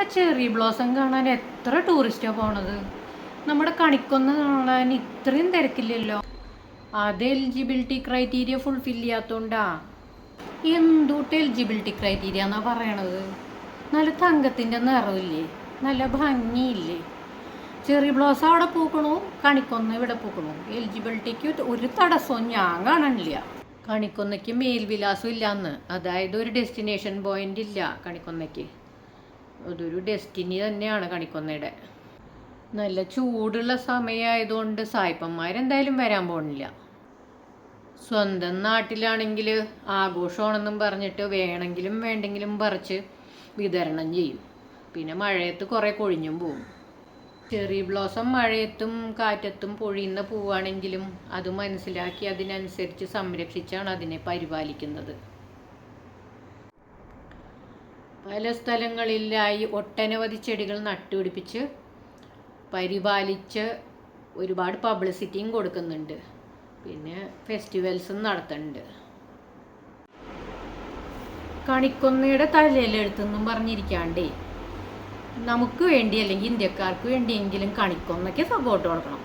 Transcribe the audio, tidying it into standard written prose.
ആ cherry blossom കാണാൻ എത്ര ടൂറിസ്റ്റാണ് പോണത്. നമ്മുടെ കണിക്കൊന്ന കാണാൻ ഇത്രയും തിരക്കില്ലല്ലോ. അത് എലിജിബിലിറ്റി ക്രൈറ്റീരിയ ഫുൾഫിൽ ചെയ്യാത്തോണ്ടാ. എന്തുട്ട് എലിജിബിലിറ്റി ക്രൈറ്റീരിയ എന്നാ പറയണത്? നല്ല തങ്കത്തിൻ്റെ നിറവില്ലേ, നല്ല ഭംഗിയില്ലേ. ചെറി ബ്ലോസം അവിടെ പൂക്കണു, കണിക്കൊന്ന ഇവിടെ പൂക്കണു. എലിജിബിലിറ്റിക്ക് ഒരു തടസ്സവും ഞാൻ കാണണില്ല. കണിക്കൊന്നയ്ക്ക് മേൽവിലാസം ഇല്ലന്ന്, അതായത് ഒരു ഡെസ്റ്റിനേഷൻ പോയിന്റ് ഇല്ല കണിക്കൊന്നയ്ക്ക്. അതൊരു ഡെസ്റ്റിനി തന്നെയാണ് കണിക്കൊന്നയുടെ. നല്ല ചൂടുള്ള സമയമായതുകൊണ്ട് സായിപ്പന്മാരെന്തായാലും വരാൻ പോണില്ല. സ്വന്തം നാട്ടിലാണെങ്കിൽ ആഘോഷമാണെന്നും പറഞ്ഞിട്ട് വേണമെങ്കിലും വേണ്ടെങ്കിലും പറിച്ച് വിതരണം ചെയ്യും. പിന്നെ മഴയത്ത് കുറേ കൊഴിഞ്ഞും പോവും. ചെറി ബ്ലോസം മഴയത്തും കാറ്റത്തും പൊഴിയുന്ന പൂവാണെങ്കിലും അത് മനസ്സിലാക്കി അതിനനുസരിച്ച് സംരക്ഷിച്ചാണ് അതിനെ പരിപാലിക്കുന്നത്. പല സ്ഥലങ്ങളിലായി ഒട്ടനവധി ചെടികൾ നട്ടുപിടിപ്പിച്ച് പരിപാലിച്ച് ഒരുപാട് പബ്ലിസിറ്റിയും കൊടുക്കുന്നുണ്ട്. പിന്നെ ഫെസ്റ്റിവൽസും നടത്തുന്നുണ്ട്. കണിക്കൊന്നയുടെ തലയിലെഴുത്തെന്നും പറഞ്ഞിരിക്കാണ്ടേ നമുക്ക് വേണ്ടി അല്ലെങ്കിൽ ഇന്ത്യക്കാർക്ക് വേണ്ടിയെങ്കിലും കണിക്കൊന്നയ്ക്ക് സപ്പോർട്ട് കൊടുക്കണം.